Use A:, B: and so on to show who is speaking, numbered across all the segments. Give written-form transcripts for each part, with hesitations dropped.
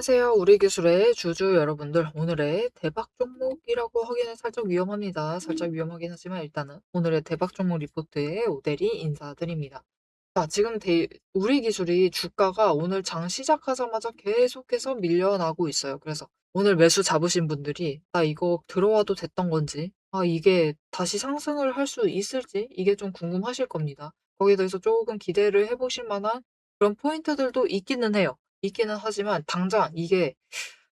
A: 안녕하세요. 우리 기술의 주주 여러분들. 오늘의 대박 종목이라고 하기는 살짝 위험합니다. 살짝 위험하긴 하지만 일단은 오늘의 대박 종목 리포트에 오대리 인사드립니다. 자, 지금 우리 기술이 주가가 오늘 장 시작하자마자 계속해서 밀려나고 있어요. 그래서 오늘 매수 잡으신 분들이 나 이거 들어와도 됐던 건지, 이게 다시 상승을 할 수 있을지 이게 좀 궁금하실 겁니다. 거기에 대해서 조금 기대를 해보실 만한 그런 포인트들도 있기는 해요. 있기는 하지만 당장 이게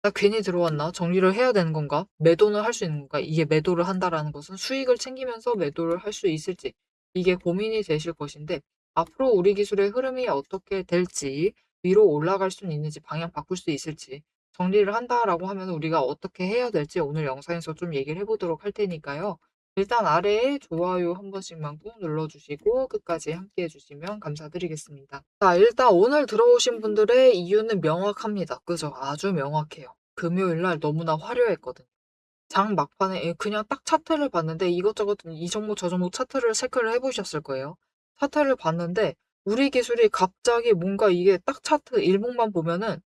A: '나 괜히 들어왔나? 정리를 해야 되는 건가? 매도는 할 수 있는 건가?' 이게 매도를 한다라는 것은 수익을 챙기면서 매도를 할 수 있을지 이게 고민이 되실 것인데, 앞으로 우리 기술의 흐름이 어떻게 될지, 위로 올라갈 수는 있는지, 방향 바꿀 수 있을지 정리를 한다라고 하면 우리가 어떻게 해야 될지 오늘 영상에서 좀 얘기를 해 보도록 할 테니까요. 일단 아래에 좋아요 한 번씩만 꾹 눌러주시고 끝까지 함께 해주시면 감사드리겠습니다. 자, 일단 오늘 들어오신 분들의 이유는 명확합니다. 그죠? 아주 명확해요. 금요일 날 너무나 화려했거든요. 장 막판에 그냥 딱 차트를 봤는데 이것저것 이 종목 저 종목 차트를 체크를 해보셨을 거예요. 차트를 봤는데 우리 기술이 갑자기 뭔가 이게 딱 차트 일봉만 보면은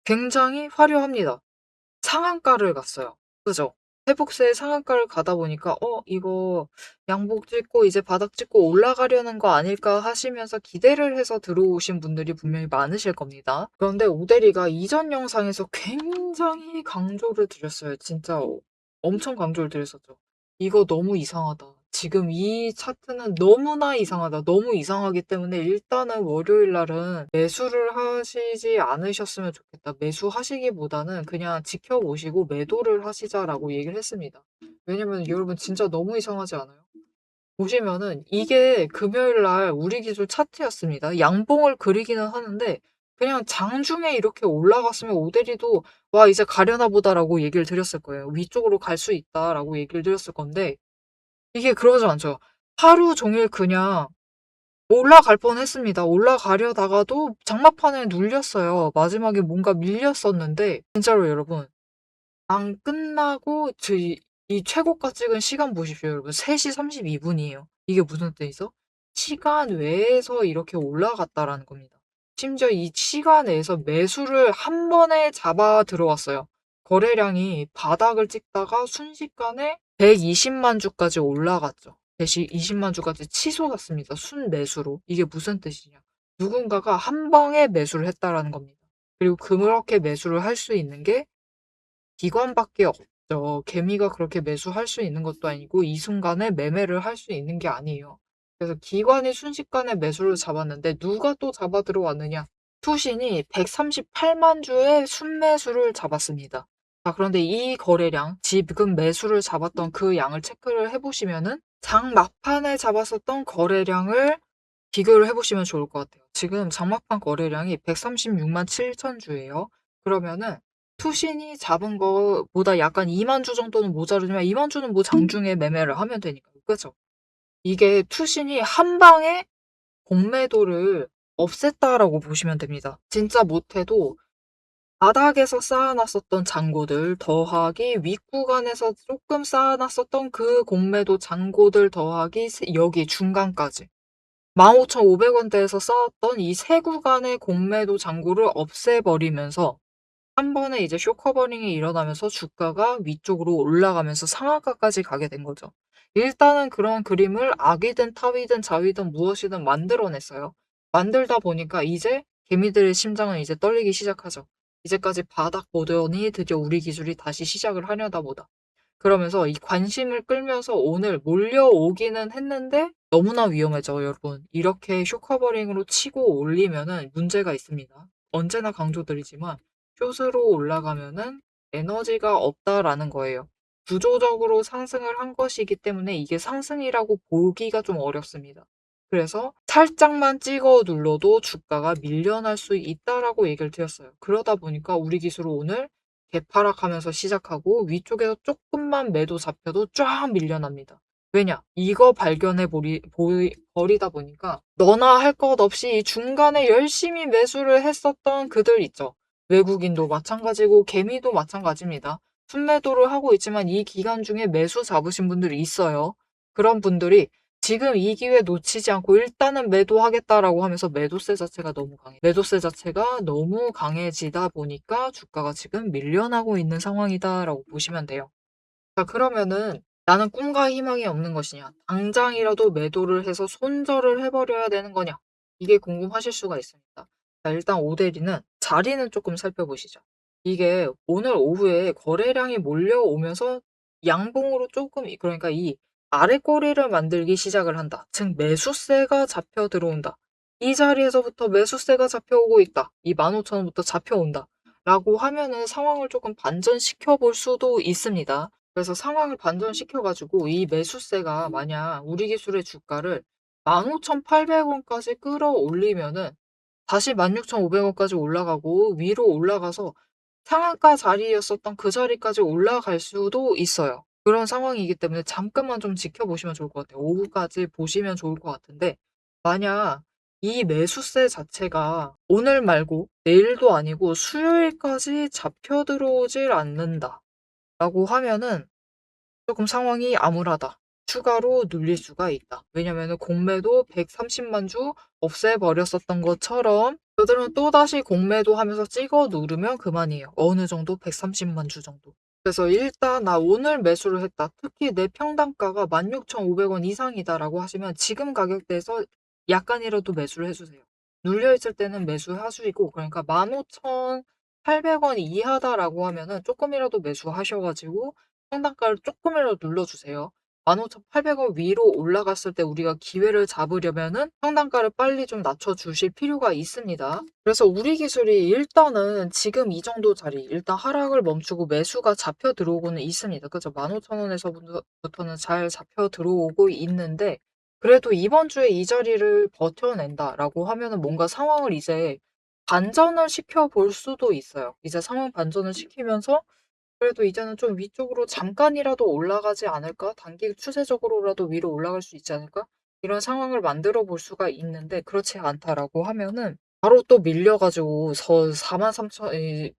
A: 굉장히 화려합니다. 상한가를 갔어요. 그죠? 회복세의 상한가를 가다 보니까 이거 양복 찍고 이제 바닥 찍고 올라가려는 거 아닐까 하시면서 기대를 해서 들어오신 분들이 분명히 많으실 겁니다. 그런데 오대리가 이전 영상에서 굉장히 강조를 드렸어요. 진짜 엄청 강조를 드렸었죠. 이거 너무 이상하다. 지금 이 차트는 너무나 이상하다. 너무 이상하기 때문에 일단은 월요일 날은 매수를 하시지 않으셨으면 좋겠다. 매수하시기보다는 그냥 지켜보시고 매도를 하시자라고 얘기를 했습니다. 왜냐면 여러분 진짜 너무 이상하지 않아요? 보시면은 이게 금요일 날 우리 기술 차트였습니다. 양봉을 그리기는 하는데 그냥 장중에 이렇게 올라갔으면 오대리도 '와 이제 가려나 보다.'라고 얘기를 드렸을 거예요. '위쪽으로 갈 수 있다.'라고 얘기를 드렸을 건데 이게 그러지 않죠. 하루 종일 그냥 올라갈 뻔했습니다. 올라가려다가도 장마판에 눌렸어요. 마지막에 뭔가 밀렸었는데 진짜로 여러분, 장 끝나고 이 최고가 찍은 시간 보십시오 여러분. 3시 32분이에요. 이게 무슨 뜻이죠? 시간 외에서 이렇게 올라갔다라는 겁니다. 심지어 이 시간 내에서 매수를 한 번에 잡아 들어왔어요. 거래량이 바닥을 찍다가 순식간에 120만 주까지 올라갔죠. 120만 주까지 치솟았습니다. 순매수로. 이게 무슨 뜻이냐? 누군가가 한 방에 매수를 했다라는 겁니다. 그리고 그렇게 매수를 할 수 있는 게 기관밖에 없죠. 개미가 그렇게 매수할 수 있는 것도 아니고 이 순간에 매매를 할 수 있는 게 아니에요. 그래서 기관이 순식간에 매수를 잡았는데 누가 또 잡아 들어왔느냐? 투신이 138만 주의 순매수를 잡았습니다. 자, 그런데 이 거래량, 지금 매수를 잡았던 그 양을 체크를 해보시면은 장 막판에 잡았었던 거래량을 비교를 해보시면 좋을 것 같아요. 지금 장막판 거래량이 136만 7천 주예요. 그러면은 투신이 잡은 거보다 약간 2만 주 정도는 모자르지만 2만 주는 뭐 장중에 매매를 하면 되니까요. 그죠? 이게 투신이 한 방에 공매도를 없앴다라고 보시면 됩니다. 진짜 못해도 바닥에서 쌓아놨었던 잔고들 더하기 윗구간에서 조금 쌓아놨었던 그 공매도 잔고들 더하기 여기 중간까지 15,500원대에서 쌓았던 이 세 구간의 공매도 잔고를 없애버리면서 한 번에 이제 쇼커버링이 일어나면서 주가가 위쪽으로 올라가면서 상한가까지 가게 된 거죠. 일단은 그런 그림을 악이든 타위든 자위든 무엇이든 만들어냈어요. 만들다 보니까 이제 개미들의 심장은 이제 떨리기 시작하죠. 이제까지 바닥 보더니 드디어 우리 기술이 다시 시작을 하려다 보다. 그러면서 이 관심을 끌면서 오늘 몰려오기는 했는데 너무나 위험해져 여러분. 이렇게 쇼커버링으로 치고 올리면은 문제가 있습니다. 언제나 강조드리지만 숏으로 올라가면은 에너지가 없다라는 거예요. 구조적으로 상승을 한 것이기 때문에 이게 상승이라고 보기가 좀 어렵습니다. 그래서 살짝만 찍어 눌러도 주가가 밀려날 수 있다라고 얘기를 드렸어요. 그러다 보니까 우리 기술은 오늘 개파락하면서 시작하고 위쪽에서 조금만 매도 잡혀도 쫙 밀려납니다. 왜냐? 이거 발견해 버리다 보니까 너나 할 것 없이 중간에 열심히 매수를 했었던 그들 있죠. 외국인도 마찬가지고 개미도 마찬가지입니다. 순매도를 하고 있지만 이 기간 중에 매수 잡으신 분들이 있어요. 그런 분들이 지금 이 기회 놓치지 않고 일단은 매도하겠다라고 하면서 매도세 자체가 너무 강해. 매도세 자체가 너무 강해지다 보니까 주가가 지금 밀려나고 있는 상황이다라고 보시면 돼요. 자, 그러면은 나는 꿈과 희망이 없는 것이냐? 당장이라도 매도를 해서 손절을 해버려야 되는 거냐? 이게 궁금하실 수가 있습니다. 자, 일단 오데리는 자리는 조금 살펴보시죠. 이게 오늘 오후에 거래량이 몰려오면서 양봉으로 조금, 그러니까 이 아래 꼬리를 만들기 시작을 한다. 즉, 매수세가 잡혀 들어온다. 이 자리에서부터 매수세가 잡혀오고 있다. 이 15,000원부터 잡혀온다. 라고 하면은 상황을 조금 반전시켜 볼 수도 있습니다. 그래서 상황을 반전시켜 가지고 이 매수세가 만약 우리 기술의 주가를 15,800원까지 끌어올리면은 다시 16,500원까지 올라가고 위로 올라가서 상한가 자리였었던 그 자리까지 올라갈 수도 있어요. 그런 상황이기 때문에 잠깐만 좀 지켜보시면 좋을 것 같아요. 오후까지 보시면 좋을 것 같은데 만약 이 매수세 자체가 오늘 말고 내일도 아니고 수요일까지 잡혀 들어오질 않는다. 라고 하면은 조금 상황이 암울하다. 추가로 눌릴 수가 있다. 왜냐면은 공매도 130만 주 없애버렸었던 것처럼 그들은 또다시 공매도 하면서 찍어 누르면 그만이에요. 어느 정도 130만 주 정도. 그래서 일단 나 오늘 매수를 했다. 특히 내 평단가가 16,500원 이상이다라고 하시면 지금 가격대에서 약간이라도 매수를 해주세요. 눌려있을 때는 매수하시고 그러니까 15,800원 이하다라고 하면은 조금이라도 매수하셔가지고 평단가를 조금이라도 눌러주세요. 15,800원 위로 올라갔을 때 우리가 기회를 잡으려면은 평단가를 빨리 좀 낮춰주실 필요가 있습니다. 그래서 우리 기술이 일단은 지금 이 정도 자리, 일단 하락을 멈추고 매수가 잡혀 들어오고는 있습니다. 그죠? 15,000원에서부터는 잘 잡혀 들어오고 있는데, 그래도 이번 주에 이 자리를 버텨낸다라고 하면은 뭔가 상황을 이제 반전을 시켜볼 수도 있어요. 이제 상황 반전을 시키면서 그래도 이제는 좀 위쪽으로 잠깐이라도 올라가지 않을까? 단기 추세적으로라도 위로 올라갈 수 있지 않을까? 이런 상황을 만들어 볼 수가 있는데 그렇지 않다라고 하면은 바로 또 밀려가지고 43,000,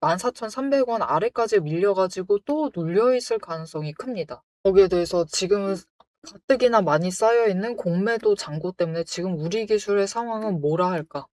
A: 14,300원 아래까지 밀려가지고 또 눌려있을 가능성이 큽니다. 거기에 대해서 지금은 가뜩이나 많이 쌓여있는 공매도 잔고 때문에 지금 우리 기술의 상황은 뭐라 할까?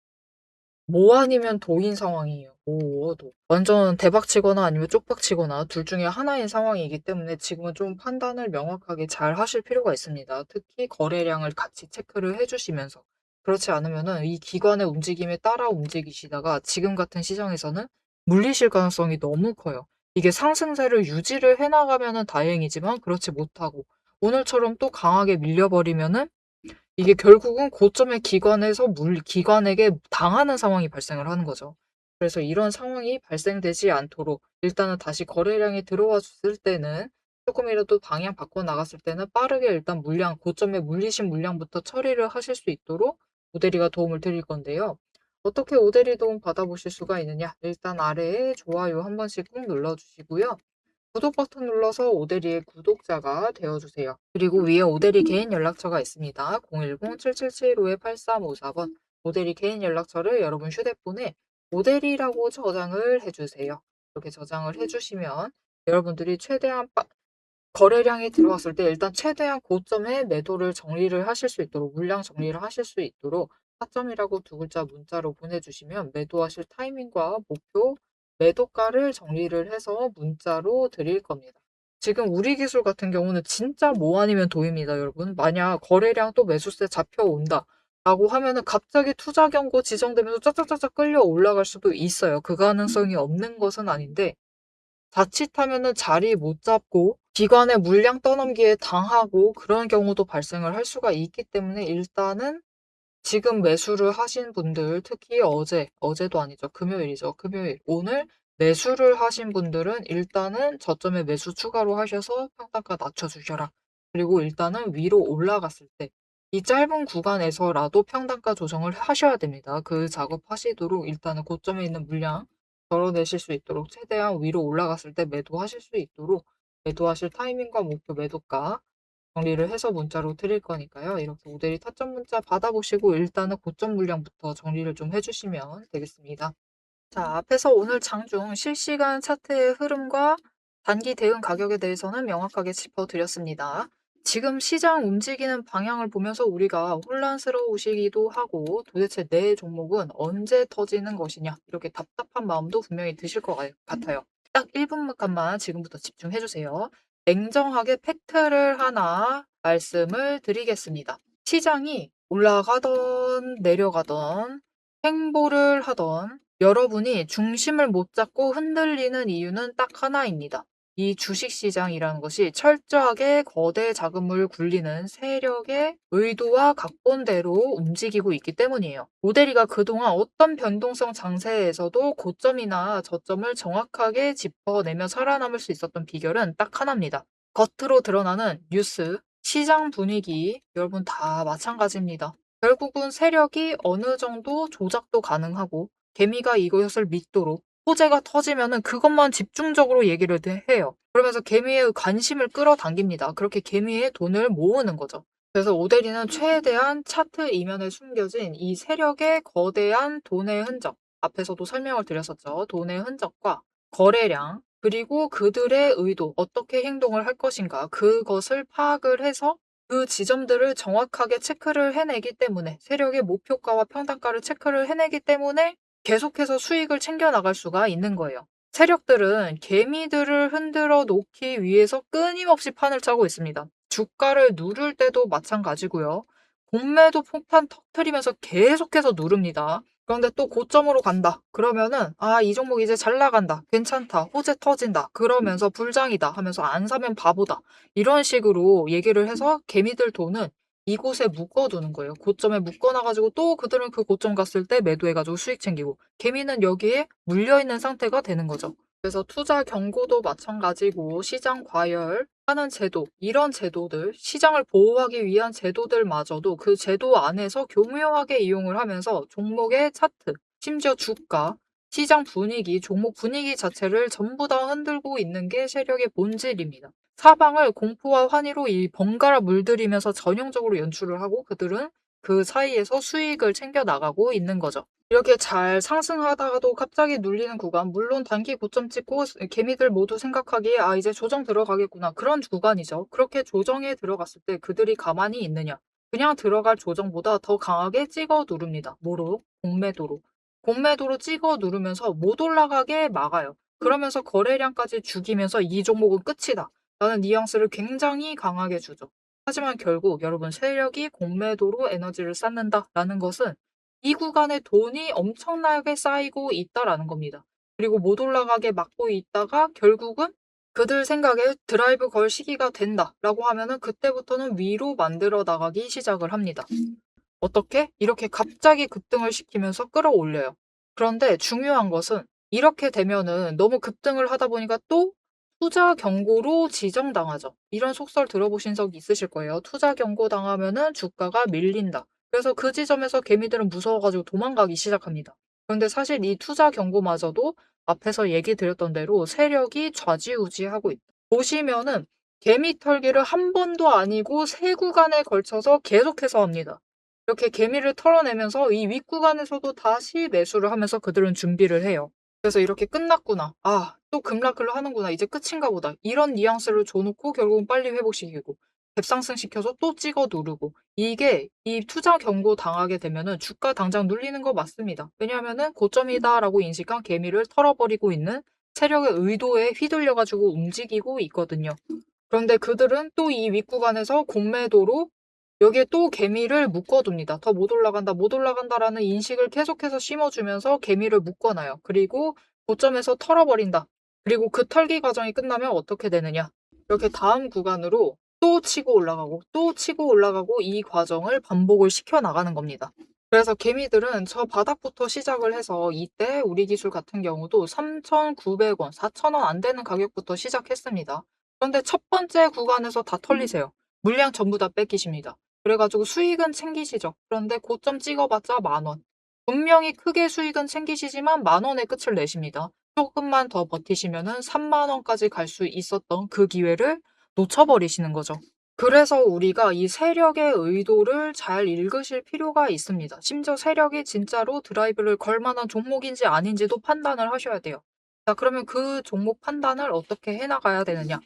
A: 뭐 아니면 도인 상황이에요. 뭐도. 완전 대박치거나 아니면 쪽박치거나 둘 중에 하나인 상황이기 때문에 지금은 좀 판단을 명확하게 잘 하실 필요가 있습니다. 특히 거래량을 같이 체크를 해주시면서. 그렇지 않으면은 이 기관의 움직임에 따라 움직이시다가 지금 같은 시장에서는 물리실 가능성이 너무 커요. 이게 상승세를 유지를 해나가면은 다행이지만 그렇지 못하고 오늘처럼 또 강하게 밀려버리면은 이게 결국은 고점의 기관에서 기관에게 당하는 상황이 발생을 하는 거죠. 그래서 이런 상황이 발생되지 않도록 일단은 다시 거래량이 들어와 줬을 때는 조금이라도 방향 바꿔 나갔을 때는 빠르게 일단 물량, 고점에 물리신 물량부터 처리를 하실 수 있도록 오대리가 도움을 드릴 건데요. 어떻게 오대리 도움 받아보실 수가 있느냐? 일단 아래에 좋아요 한 번씩 꾹 눌러주시고요. 구독 버튼 눌러서 오대리의 구독자가 되어주세요. 그리고 위에 오대리 개인 연락처가 있습니다. 010-7775-8354번 오대리 개인 연락처를 여러분 휴대폰에 오대리라고 저장을 해주세요. 이렇게 저장을 해주시면 여러분들이 최대한 거래량이 들어왔을 때 일단 최대한 고점에 매도를 정리를 하실 수 있도록 물량 정리를 하실 수 있도록 타점이라고 두 글자 문자로 보내주시면 매도하실 타이밍과 목표, 매도가를 정리를 해서 문자로 드릴 겁니다. 지금 우리 기술 같은 경우는 진짜 뭐 아니면 도입니다, 여러분. 만약 거래량 또 매수세 잡혀온다. 라고 하면은 갑자기 투자 경고 지정되면서 쫙쫙쫙쫙 끌려 올라갈 수도 있어요. 그 가능성이 없는 것은 아닌데 자칫하면은 자리 못 잡고 기관의 물량 떠넘기에 당하고 그런 경우도 발생을 할 수가 있기 때문에 일단은 지금 매수를 하신 분들 특히 어제도 아니죠. 금요일이죠. 금요일. 오늘 매수를 하신 분들은 일단은 저점에 매수 추가로 하셔서 평단가 낮춰주셔라. 그리고 일단은 위로 올라갔을 때 이 짧은 구간에서라도 평단가 조정을 하셔야 됩니다. 그 작업 하시도록 일단은 고점에 있는 물량 덜어내실 수 있도록 최대한 위로 올라갔을 때 매도하실 수 있도록 매도하실 타이밍과 목표 매도가 정리를 해서 문자로 드릴 거니까요. 이렇게 모델이 타점 문자 받아보시고 일단은 고점 물량부터 정리를 좀 해주시면 되겠습니다. 자, 앞에서 오늘 장중 실시간 차트의 흐름과 단기 대응 가격에 대해서는 명확하게 짚어드렸습니다. 지금 시장 움직이는 방향을 보면서 우리가 혼란스러우시기도 하고 도대체 내 종목은 언제 터지는 것이냐 이렇게 답답한 마음도 분명히 드실 것 같아요. 딱 1분간만 지금부터 집중해 주세요. 냉정하게 팩트를 하나 말씀을 드리겠습니다. 시장이 올라가던 내려가던 횡보를 하던 여러분이 중심을 못 잡고 흔들리는 이유는 딱 하나입니다. 이 주식시장이라는 것이 철저하게 거대 자금을 굴리는 세력의 의도와 각본대로 움직이고 있기 때문이에요. 모델이가 그동안 어떤 변동성 장세에서도 고점이나 저점을 정확하게 짚어내며 살아남을 수 있었던 비결은 딱 하나입니다. 겉으로 드러나는 뉴스, 시장 분위기, 여러분 다 마찬가지입니다. 결국은 세력이 어느 정도 조작도 가능하고 개미가 이것을 믿도록 호재가 터지면은 그것만 집중적으로 얘기를 해요. 그러면서 개미의 관심을 끌어당깁니다. 그렇게 개미의 돈을 모으는 거죠. 그래서 오데리는 최대한 차트 이면에 숨겨진 이 세력의 거대한 돈의 흔적, 앞에서도 설명을 드렸었죠. 돈의 흔적과 거래량, 그리고 그들의 의도, 어떻게 행동을 할 것인가, 그것을 파악을 해서 그 지점들을 정확하게 체크를 해내기 때문에 세력의 목표가와 평단가를 체크를 해내기 때문에 계속해서 수익을 챙겨 나갈 수가 있는 거예요. 세력들은 개미들을 흔들어 놓기 위해서 끊임없이 판을 짜고 있습니다. 주가를 누를 때도 마찬가지고요. 공매도 폭탄 터트리면서 계속해서 누릅니다. 그런데 또 고점으로 간다. 그러면은 이 종목 이제 잘 나간다. 괜찮다. 호재 터진다. 그러면서 불장이다 하면서 안 사면 바보다. 이런 식으로 얘기를 해서 개미들 돈은 이곳에 묶어두는 거예요. 고점에 묶어놔가지고 또 그들은 그 고점 갔을 때 매도해가지고 수익 챙기고 개미는 여기에 물려있는 상태가 되는 거죠. 그래서 투자 경고도 마찬가지고 시장 과열하는 제도, 이런 제도들, 시장을 보호하기 위한 제도들마저도 그 제도 안에서 교묘하게 이용을 하면서 종목의 차트, 심지어 주가, 시장 분위기, 종목 분위기 자체를 전부 다 흔들고 있는 게 세력의 본질입니다. 사방을 공포와 환희로 이 번갈아 물들이면서 전형적으로 연출을 하고 그들은 그 사이에서 수익을 챙겨 나가고 있는 거죠. 이렇게 잘 상승하다가도 갑자기 눌리는 구간, 물론 단기 고점 찍고 개미들 모두 생각하기에 이제 조정 들어가겠구나. 그런 구간이죠. 그렇게 조정에 들어갔을 때 그들이 가만히 있느냐. 그냥 들어갈 조정보다 더 강하게 찍어 누릅니다. 뭐로? 공매도로. 공매도로 찍어 누르면서 못 올라가게 막아요. 그러면서 거래량까지 죽이면서 이 종목은 끝이다. 라는 뉘앙스를 굉장히 강하게 주죠. 하지만 결국 여러분 세력이 공매도로 에너지를 쌓는다라는 것은 이 구간에 돈이 엄청나게 쌓이고 있다라는 겁니다. 그리고 못 올라가게 막고 있다가 결국은 그들 생각에 드라이브 걸 시기가 된다라고 하면은 그때부터는 위로 만들어 나가기 시작을 합니다. 어떻게? 이렇게 갑자기 급등을 시키면서 끌어올려요. 그런데 중요한 것은 이렇게 되면은 너무 급등을 하다 보니까 또 투자 경고로 지정당하죠. 이런 속설 들어보신 적 있으실 거예요. 투자 경고 당하면은 주가가 밀린다. 그래서 그 지점에서 개미들은 무서워가지고 도망가기 시작합니다. 그런데 사실 이 투자 경고마저도 앞에서 얘기 드렸던 대로 세력이 좌지우지하고 있다. 보시면은 개미 털기를 한 번도 아니고 세 구간에 걸쳐서 계속해서 합니다. 이렇게 개미를 털어내면서 이 윗구간에서도 다시 매수를 하면서 그들은 준비를 해요. 그래서 이렇게 끝났구나. 또 급락을 하는구나. 이제 끝인가 보다. 이런 뉘앙스를 줘놓고 결국은 빨리 회복시키고 갭상승 시켜서 또 찍어 누르고 이게 이 투자 경고 당하게 되면은 주가 당장 눌리는 거 맞습니다. 왜냐하면은 고점이다라고 인식한 개미를 털어버리고 있는 세력의 의도에 휘둘려가지고 움직이고 있거든요. 그런데 그들은 또 이 윗구간에서 공매도로 여기에 또 개미를 묶어둡니다. 더 못 올라간다, 못 올라간다라는 인식을 계속해서 심어주면서 개미를 묶어놔요. 그리고 고점에서 털어버린다. 그리고 그 털기 과정이 끝나면 어떻게 되느냐. 이렇게 다음 구간으로 또 치고 올라가고 또 치고 올라가고 이 과정을 반복을 시켜나가는 겁니다. 그래서 개미들은 저 바닥부터 시작을 해서 이때 우리 기술 같은 경우도 3,900원, 4,000원 안 되는 가격부터 시작했습니다. 그런데 첫 번째 구간에서 다 털리세요. 물량 전부 다 뺏기십니다. 그래가지고 수익은 챙기시죠. 그런데 고점 찍어봤자 10,000원. 분명히 크게 수익은 챙기시지만 10,000원의 끝을 내십니다. 조금만 더 버티시면은 30,000원까지 갈 수 있었던 그 기회를 놓쳐버리시는 거죠. 그래서 우리가 이 세력의 의도를 잘 읽으실 필요가 있습니다. 심지어 세력이 진짜로 드라이브를 걸 만한 종목인지 아닌지도 판단을 하셔야 돼요. 자, 그러면 그 종목 판단을 어떻게 해나가야 되느냐?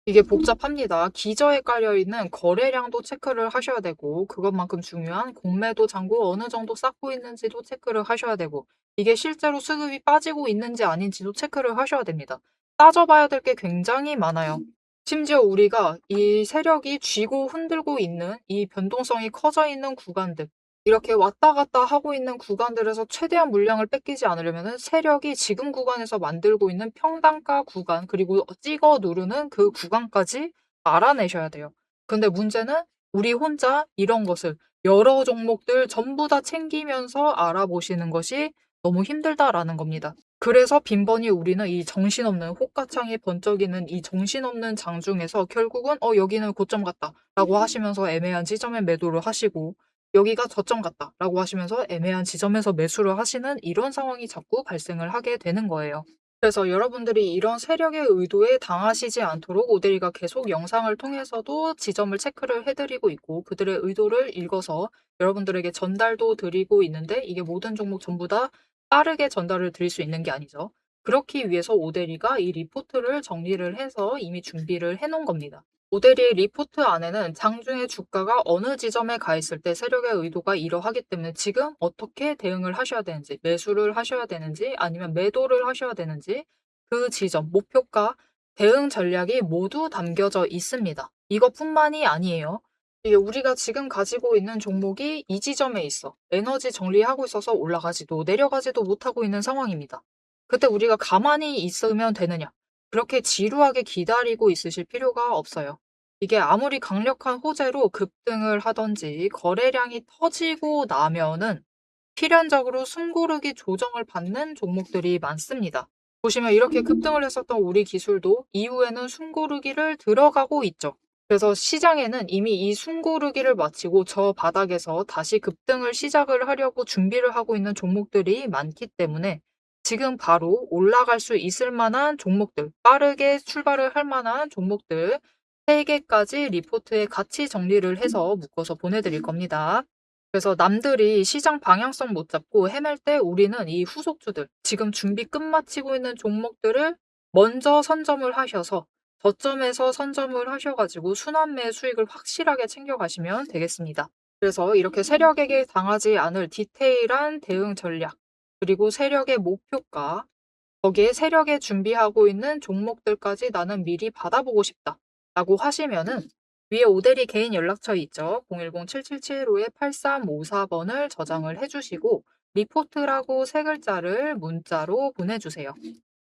A: 이게 복잡합니다. 기저에 깔려있는 거래량도 체크를 하셔야 되고, 그것만큼 중요한 공매도 잔고 어느 정도 쌓고 있는지도 체크를 하셔야 되고, 이게 실제로 수급이 빠지고 있는지 아닌지도 체크를 하셔야 됩니다. 따져봐야 될 게 굉장히 많아요. 심지어 우리가 이 세력이 쥐고 흔들고 있는 이 변동성이 커져 있는 구간들, 이렇게 왔다 갔다 하고 있는 구간들에서 최대한 물량을 뺏기지 않으려면 세력이 지금 구간에서 만들고 있는 평단가 구간, 그리고 찍어 누르는 그 구간까지 알아내셔야 돼요. 근데 문제는 우리 혼자 이런 것을 여러 종목들 전부 다 챙기면서 알아보시는 것이 너무 힘들다라는 겁니다. 그래서 빈번히 우리는 이 정신없는 호가창이 번쩍이는 이 정신없는 장중에서 결국은 여기는 고점 같다 라고 하시면서 애매한 지점에 매도를 하시고, 여기가 저점 같다라고 하시면서 애매한 지점에서 매수를 하시는 이런 상황이 자꾸 발생을 하게 되는 거예요. 그래서 여러분들이 이런 세력의 의도에 당하시지 않도록 오데리가 계속 영상을 통해서도 지점을 체크를 해드리고 있고, 그들의 의도를 읽어서 여러분들에게 전달도 드리고 있는데, 이게 모든 종목 전부 다 빠르게 전달을 드릴 수 있는 게 아니죠. 그렇기 위해서 오데리가 이 리포트를 정리를 해서 이미 준비를 해놓은 겁니다. 모델이 리포트 안에는 장중에 주가가 어느 지점에 가 있을 때 세력의 의도가 이러하기 때문에 지금 어떻게 대응을 하셔야 되는지, 매수를 하셔야 되는지 아니면 매도를 하셔야 되는지, 그 지점, 목표가, 대응 전략이 모두 담겨져 있습니다. 이것뿐만이 아니에요. 이게 우리가 지금 가지고 있는 종목이 이 지점에 있어. 에너지 정리하고 있어서 올라가지도 내려가지도 못하고 있는 상황입니다. 그때 우리가 가만히 있으면 되느냐? 그렇게 지루하게 기다리고 있으실 필요가 없어요. 이게 아무리 강력한 호재로 급등을 하든지 거래량이 터지고 나면은 필연적으로 숨고르기 조정을 받는 종목들이 많습니다. 보시면 이렇게 급등을 했었던 우리 기술도 이후에는 숨고르기를 들어가고 있죠. 그래서 시장에는 이미 이 숨고르기를 마치고 저 바닥에서 다시 급등을 시작을 하려고 준비를 하고 있는 종목들이 많기 때문에 지금 바로 올라갈 수 있을 만한 종목들, 빠르게 출발을 할 만한 종목들 3개까지 리포트에 같이 정리를 해서 묶어서 보내드릴 겁니다. 그래서 남들이 시장 방향성 못 잡고 헤맬 때 우리는 이 후속주들, 지금 준비 끝마치고 있는 종목들을 먼저 선점을 하셔서 저점에서 선점을 하셔가지고 순환매 수익을 확실하게 챙겨가시면 되겠습니다. 그래서 이렇게 세력에게 당하지 않을 디테일한 대응 전략, 그리고 세력의 목표가, 거기에 세력에 준비하고 있는 종목들까지 나는 미리 받아보고 싶다 라고 하시면은 위에 오데리 개인 연락처 있죠. 010-7775-8354번을 저장을 해주시고 리포트라고 3글자를 문자로 보내주세요.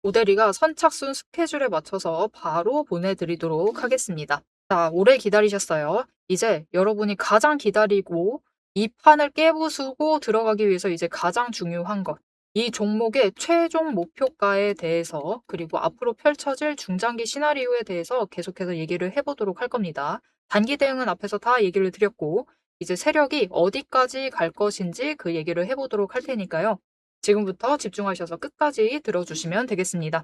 A: 오데리가 선착순 스케줄에 맞춰서 바로 보내드리도록 하겠습니다. 자, 오래 기다리셨어요. 이제 여러분이 가장 기다리고 이 판을 깨부수고 들어가기 위해서 이제 가장 중요한 것, 이 종목의 최종 목표가에 대해서, 그리고 앞으로 펼쳐질 중장기 시나리오에 대해서 계속해서 얘기를 해보도록 할 겁니다. 단기 대응은 앞에서 다 얘기를 드렸고, 이제 세력이 어디까지 갈 것인지 그 얘기를 해보도록 할 테니까요. 지금부터 집중하셔서 끝까지 들어주시면 되겠습니다.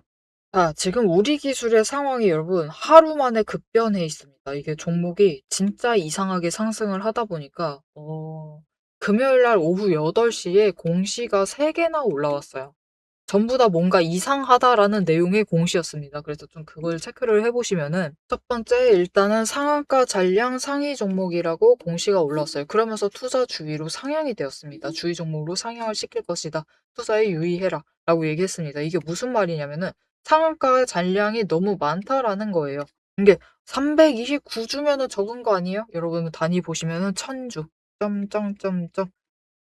A: 자, 지금 우리 기술의 상황이 여러분 하루 만에 급변해 있습니다. 이게 종목이 진짜 이상하게 상승을 하다 보니까 금요일 날 오후 8시에 공시가 3개나 올라왔어요. 전부 다 뭔가 이상하다라는 내용의 공시였습니다. 그래서 좀 그걸 체크를 해보시면은 첫 번째, 일단은 상한가 잔량 상위 종목이라고 공시가 올랐어요. 그러면서 투자 주의로 상향이 되었습니다. 주의 종목으로 상향을 시킬 것이다. 투자에 유의해라 라고 얘기했습니다. 이게 무슨 말이냐면은 상한가 잔량이 너무 많다라는 거예요. 이게 329주면은 적은 거 아니에요? 여러분 단위 보시면은 1000주 점점점점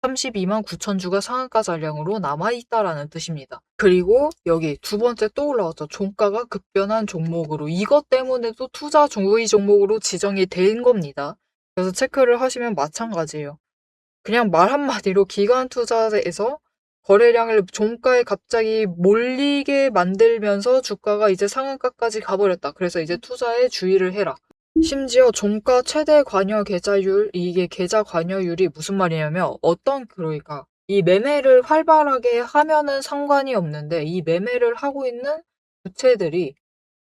A: 32만 9천 주가 상한가 잔량으로 남아있다라는 뜻입니다. 그리고 여기 두 번째 또 올라왔죠. 종가가 급변한 종목으로. 이것 때문에도 투자 주의 종목으로 지정이 된 겁니다. 그래서 체크를 하시면 마찬가지예요. 그냥 말 한마디로 기관 투자에서 거래량을 종가에 갑자기 몰리게 만들면서 주가가 이제 상한가까지 가버렸다. 그래서 이제 투자에 주의를 해라. 심지어 종가 최대 관여 계좌율, 이게 계좌 관여율이 무슨 말이냐면 그러니까 이 매매를 활발하게 하면은 상관이 없는데 이 매매를 하고 있는 주체들이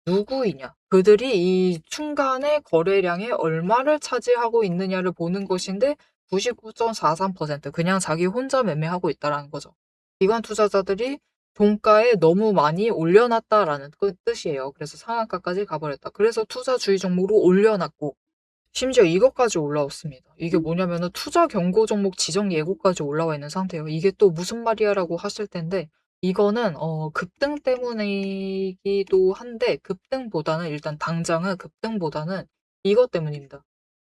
A: 누구이냐, 그들이 이 순간의 거래량의 얼마를 차지하고 있느냐를 보는 것인데 99.43% 그냥 자기 혼자 매매하고 있다라는 거죠. 기관 투자자들이 종가에 너무 많이 올려놨다라는 뜻이에요. 그래서 상한가까지 가버렸다. 그래서 투자 주의 종목으로 올려놨고 심지어 이것까지 올라왔습니다. 이게 뭐냐면은 투자 경고 종목 지정 예고까지 올라와 있는 상태예요. 이게 또 무슨 말이야라고 하실 텐데 이거는 급등 때문이기도 한데 급등보다는 일단 당장은 급등보다는 이것 때문입니다.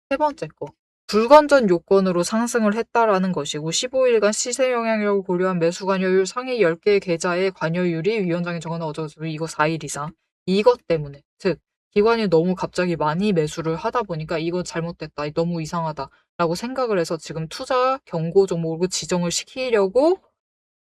A: 세 번째 거. 불건전 요건으로 상승을 했다라는 것이고 15일간 시세 영향력을 고려한 매수 관여율 상위 10개 계좌의 관여율이 위원장이 정하는 어쩌고저쩌고 이거 4일 이상. 이것 때문에. 즉 기관이 너무 갑자기 많이 매수를 하다 보니까 이거 잘못됐다. 너무 이상하다라고 생각을 해서 지금 투자 경고 종목으로 지정을 시키려고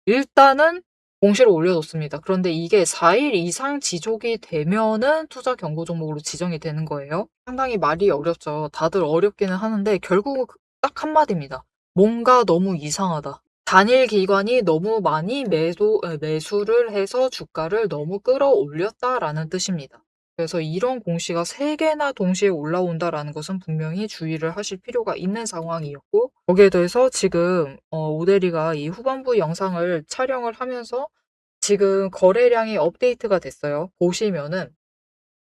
A: 일단은 공시를 올려놓습니다. 그런데 이게 4일 이상 지속이 되면은 투자 경고 종목으로 지정이 되는 거예요. 상당히 말이 어렵죠. 다들 어렵기는 하는데 결국 딱 한마디입니다. 뭔가 너무 이상하다. 단일 기관이 너무 많이 매수를 해서 주가를 너무 끌어올렸다라는 뜻입니다. 그래서 이런 공시가 3개나 동시에 올라온다라는 것은 분명히 주의를 하실 필요가 있는 상황이었고 거기에 더해서 지금 오대리가 이 후반부 영상을 촬영을 하면서 지금 거래량이 업데이트가 됐어요. 보시면은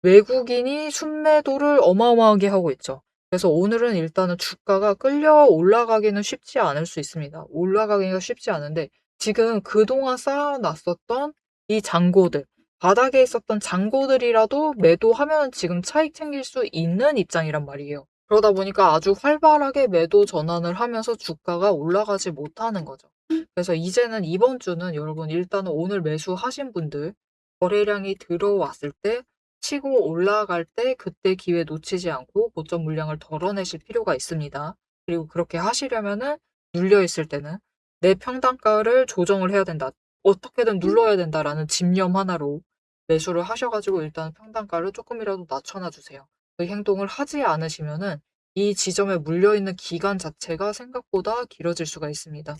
A: 외국인이 순매도를 어마어마하게 하고 있죠. 그래서 오늘은 일단은 주가가 끌려 올라가기는 쉽지 않을 수 있습니다. 올라가기가 쉽지 않은데 지금 그동안 쌓아놨었던 이 잔고들, 바닥에 있었던 잔고들이라도 매도하면 지금 차익 챙길 수 있는 입장이란 말이에요. 그러다 보니까 아주 활발하게 매도 전환을 하면서 주가가 올라가지 못하는 거죠. 그래서 이제는 이번 주는 여러분 일단은 오늘 매수하신 분들 거래량이 들어왔을 때 치고 올라갈 때 그때 기회 놓치지 않고 고점 물량을 덜어내실 필요가 있습니다. 그리고 그렇게 하시려면은 눌려 있을 때는 내 평단가를 조정을 해야 된다. 어떻게든 눌러야 된다라는 집념 하나로 매수를 하셔가지고 일단 평단가를 조금이라도 낮춰놔 주세요. 그 행동을 하지 않으시면은 이 지점에 물려있는 기간 자체가 생각보다 길어질 수가 있습니다.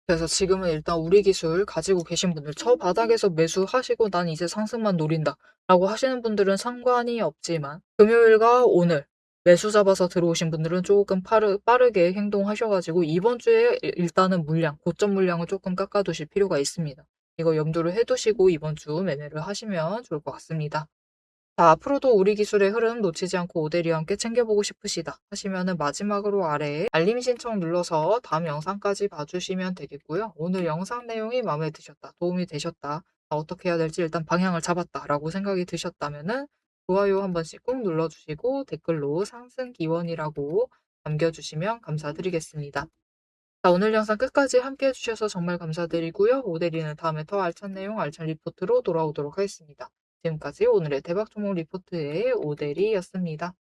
A: 그래서 지금은 일단 우리 기술 가지고 계신 분들 저 바닥에서 매수하시고 난 이제 상승만 노린다 라고 하시는 분들은 상관이 없지만 금요일과 오늘 매수 잡아서 들어오신 분들은 조금 빠르게 행동하셔가지고 이번 주에 일단은 물량, 고점 물량을 조금 깎아두실 필요가 있습니다. 이거 염두를 해두시고 이번 주 매매를 하시면 좋을 것 같습니다. 자, 앞으로도 우리 기술의 흐름 놓치지 않고 오대리와 함께 챙겨보고 싶으시다 하시면은 마지막으로 아래에 알림 신청 눌러서 다음 영상까지 봐주시면 되겠고요. 오늘 영상 내용이 마음에 드셨다, 도움이 되셨다, 어떻게 해야 될지 일단 방향을 잡았다 라고 생각이 드셨다면은 좋아요 한 번씩 꾹 눌러주시고 댓글로 상승 기원이라고 남겨주시면 감사드리겠습니다. 자, 오늘 영상 끝까지 함께 해주셔서 정말 감사드리고요. 오대리는 다음에 더 알찬 내용, 알찬 리포트로 돌아오도록 하겠습니다. 지금까지 오늘의 대박 종목 리포트의 오대리였습니다.